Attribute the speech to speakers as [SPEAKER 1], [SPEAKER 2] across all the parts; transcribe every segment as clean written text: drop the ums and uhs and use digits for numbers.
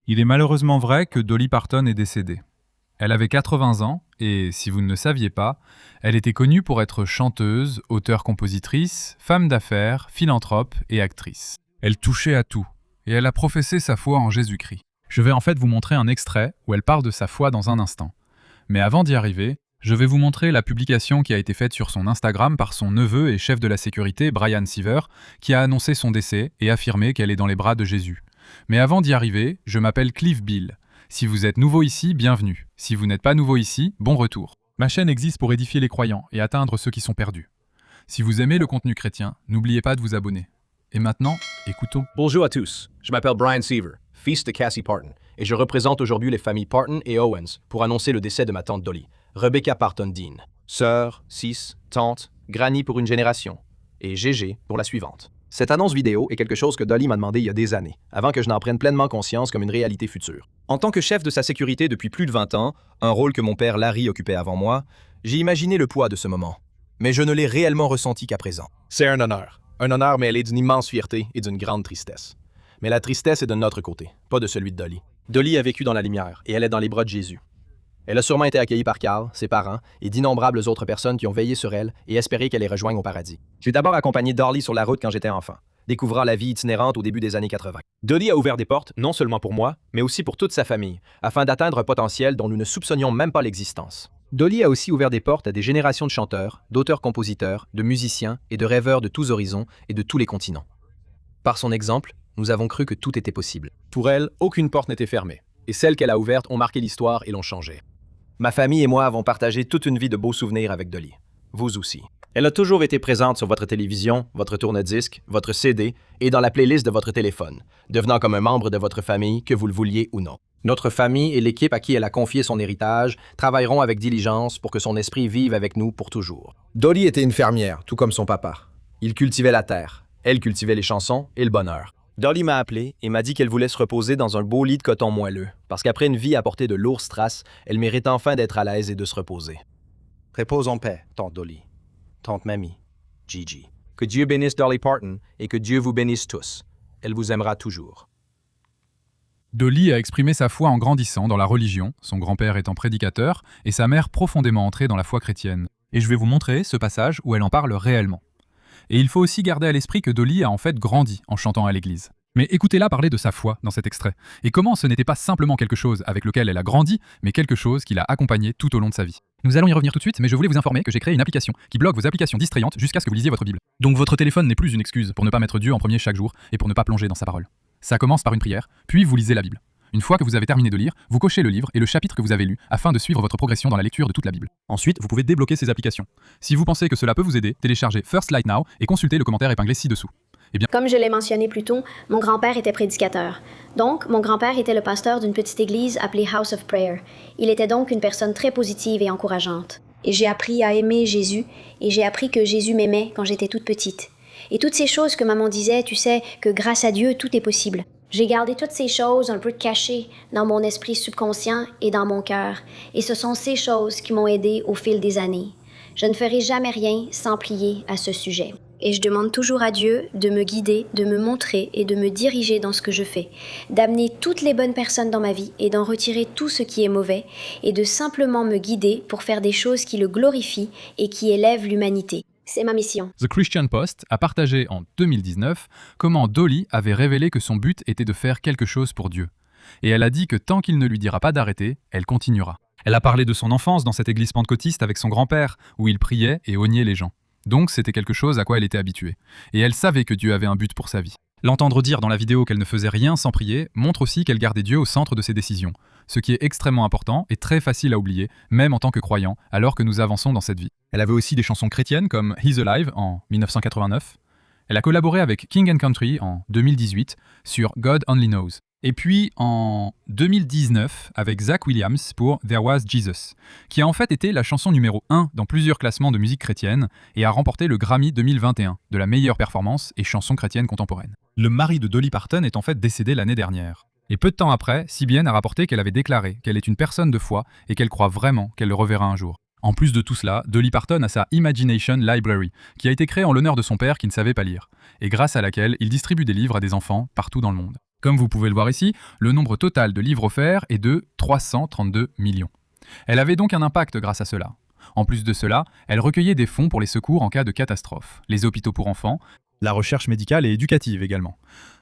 [SPEAKER 1] Il est malheureusement vrai que Dolly Parton est décédée. Elle avait 80 ans et, si vous ne le saviez pas, elle était connue pour être chanteuse, auteure-compositrice, femme d'affaires, philanthrope et actrice. Elle touchait à tout et elle a professé sa foi en Jésus-Christ. Je vais en fait vous montrer un extrait où elle parle de sa foi dans un instant. Mais avant d'y arriver, je vais vous montrer la publication qui a été faite sur son Instagram par son neveu et chef de la sécurité, Brian Seaver, qui a annoncé son décès et affirmé qu'elle est dans les bras de Jésus. Mais avant d'y arriver, je m'appelle Cliff Bill. Si vous êtes nouveau ici, bienvenue. Si vous n'êtes pas nouveau ici, bon retour. Ma chaîne existe pour édifier les croyants et atteindre ceux qui sont perdus. Si vous aimez le contenu chrétien, n'oubliez pas de vous abonner. Et maintenant, écoutons.
[SPEAKER 2] Bonjour à tous, je m'appelle Brian Seaver, fils de Cassie Parton, et je représente aujourd'hui les familles Parton et Owens pour annoncer le décès de ma tante Dolly, Rebecca Parton Dean. Sœur, 6, tante, Granny pour une génération, et GG pour la suivante. Cette annonce vidéo est quelque chose que Dolly m'a demandé il y a des années, avant que je n'en prenne pleinement conscience comme une réalité future. En tant que chef de sa sécurité depuis plus de 20 ans, un rôle que mon père Larry occupait avant moi, j'ai imaginé le poids de ce moment. Mais je ne l'ai réellement ressenti qu'à présent. C'est un honneur mêlé d'une immense fierté et d'une grande tristesse. Mais la tristesse est de notre côté, pas de celui de Dolly. Dolly a vécu dans la lumière et elle est dans les bras de Jésus. Elle a sûrement été accueillie par Carl, ses parents et d'innombrables autres personnes qui ont veillé sur elle et espéré qu'elle les rejoigne au paradis. J'ai d'abord accompagné Dolly sur la route quand j'étais enfant, découvrant la vie itinérante au début des années 80. Dolly a ouvert des portes, non seulement pour moi, mais aussi pour toute sa famille, afin d'atteindre un potentiel dont nous ne soupçonnions même pas l'existence. Dolly a aussi ouvert des portes à des générations de chanteurs, d'auteurs-compositeurs, de musiciens et de rêveurs de tous horizons et de tous les continents. Par son exemple, nous avons cru que tout était possible. Pour elle, aucune porte n'était fermée, et celles qu'elle a ouvertes ont marqué l'histoire et l'ont changée. Ma famille et moi avons partagé toute une vie de beaux souvenirs avec Dolly. Vous aussi. Elle a toujours été présente sur votre télévision, votre tourne-disque, votre CD et dans la playlist de votre téléphone, devenant comme un membre de votre famille, que vous le vouliez ou non. Notre famille et l'équipe à qui elle a confié son héritage travailleront avec diligence pour que son esprit vive avec nous pour toujours. Dolly était une fermière, tout comme son papa. Il cultivait la terre. Elle cultivait les chansons et le bonheur. Dolly m'a appelé et m'a dit qu'elle voulait se reposer dans un beau lit de coton moelleux, parce qu'après une vie à portée de lourds strass, elle mérite enfin d'être à l'aise et de se reposer. Repose en paix, tante Dolly, tante Mamie, Gigi. Que Dieu bénisse Dolly Parton et que Dieu vous bénisse tous. Elle vous aimera toujours.
[SPEAKER 1] Dolly a exprimé sa foi en grandissant dans la religion, son grand-père étant prédicateur et sa mère profondément entrée dans la foi chrétienne. Et je vais vous montrer ce passage où elle en parle réellement. Et il faut aussi garder à l'esprit que Dolly a en fait grandi en chantant à l'église. Mais écoutez-la parler de sa foi dans cet extrait, et comment ce n'était pas simplement quelque chose avec lequel elle a grandi, mais quelque chose qui l'a accompagnée tout au long de sa vie. Nous allons y revenir tout de suite, mais je voulais vous informer que j'ai créé une application qui bloque vos applications distrayantes jusqu'à ce que vous lisiez votre Bible. Donc votre téléphone n'est plus une excuse pour ne pas mettre Dieu en premier chaque jour et pour ne pas plonger dans sa parole. Ça commence par une prière, puis vous lisez la Bible. Une fois que vous avez terminé de lire, vous cochez le livre et le chapitre que vous avez lu afin de suivre votre progression dans la lecture de toute la Bible. Ensuite, vous pouvez débloquer ces applications. Si vous pensez que cela peut vous aider, téléchargez First Light Now et consultez le commentaire épinglé ci-dessous. Eh bien,
[SPEAKER 3] comme je l'ai mentionné plus tôt, mon grand-père était prédicateur. Donc, mon grand-père était le pasteur d'une petite église appelée House of Prayer. Il était donc une personne très positive et encourageante. Et j'ai appris à aimer Jésus, et j'ai appris que Jésus m'aimait quand j'étais toute petite. Et toutes ces choses que maman disait, tu sais, que grâce à Dieu, tout est possible. J'ai gardé toutes ces choses un peu cachées dans mon esprit subconscient et dans mon cœur. Et ce sont ces choses qui m'ont aidé au fil des années. Je ne ferai jamais rien sans prier à ce sujet. Et je demande toujours à Dieu de me guider, de me montrer et de me diriger dans ce que je fais, d'amener toutes les bonnes personnes dans ma vie et d'en retirer tout ce qui est mauvais et de simplement me guider pour faire des choses qui le glorifient et qui élèvent l'humanité. C'est ma mission.
[SPEAKER 1] The Christian Post a partagé en 2019 comment Dolly avait révélé que son but était de faire quelque chose pour Dieu. Et elle a dit que tant qu'il ne lui dira pas d'arrêter, elle continuera. Elle a parlé de son enfance dans cette église pentecôtiste avec son grand-père, où il priait et oignait les gens. Donc c'était quelque chose à quoi elle était habituée. Et elle savait que Dieu avait un but pour sa vie. L'entendre dire dans la vidéo qu'elle ne faisait rien sans prier montre aussi qu'elle gardait Dieu au centre de ses décisions, ce qui est extrêmement important et très facile à oublier, même en tant que croyant, alors que nous avançons dans cette vie. Elle avait aussi des chansons chrétiennes comme He's Alive en 1989. Elle a collaboré avec King & Country en 2018 sur God Only Knows. Et puis en 2019 avec Zach Williams pour There Was Jesus, qui a en fait été la chanson numéro 1 dans plusieurs classements de musique chrétienne et a remporté le Grammy 2021 de la meilleure performance et chanson chrétienne contemporaine. Le mari de Dolly Parton est en fait décédé l'année dernière. Et peu de temps après, CBN a rapporté qu'elle avait déclaré qu'elle est une personne de foi et qu'elle croit vraiment qu'elle le reverra un jour. En plus de tout cela, Dolly Parton a sa Imagination Library, qui a été créée en l'honneur de son père qui ne savait pas lire, et grâce à laquelle il distribue des livres à des enfants partout dans le monde. Comme vous pouvez le voir ici, le nombre total de livres offerts est de 332 millions. Elle avait donc un impact grâce à cela. En plus de cela, elle recueillait des fonds pour les secours en cas de catastrophe, les hôpitaux pour enfants, la recherche médicale et éducative également.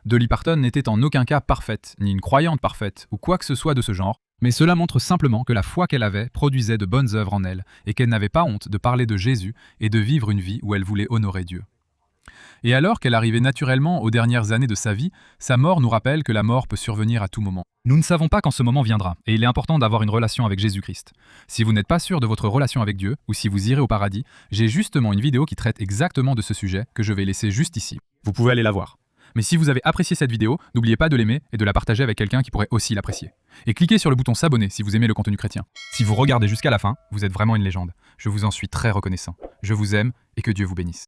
[SPEAKER 1] Dolly Parton n'était en aucun cas parfaite, ni une croyante parfaite, ou quoi que ce soit de ce genre, mais cela montre simplement que la foi qu'elle avait produisait de bonnes œuvres en elle, et qu'elle n'avait pas honte de parler de Jésus et de vivre une vie où elle voulait honorer Dieu. Et alors qu'elle arrivait naturellement aux dernières années de sa vie, sa mort nous rappelle que la mort peut survenir à tout moment. Nous ne savons pas quand ce moment viendra, et il est important d'avoir une relation avec Jésus-Christ. Si vous n'êtes pas sûr de votre relation avec Dieu, ou si vous irez au paradis, j'ai justement une vidéo qui traite exactement de ce sujet que je vais laisser juste ici. Vous pouvez aller la voir. Mais si vous avez apprécié cette vidéo, n'oubliez pas de l'aimer et de la partager avec quelqu'un qui pourrait aussi l'apprécier. Et cliquez sur le bouton s'abonner si vous aimez le contenu chrétien. Si vous regardez jusqu'à la fin, vous êtes vraiment une légende. Je vous en suis très reconnaissant. Je vous aime et que Dieu vous bénisse.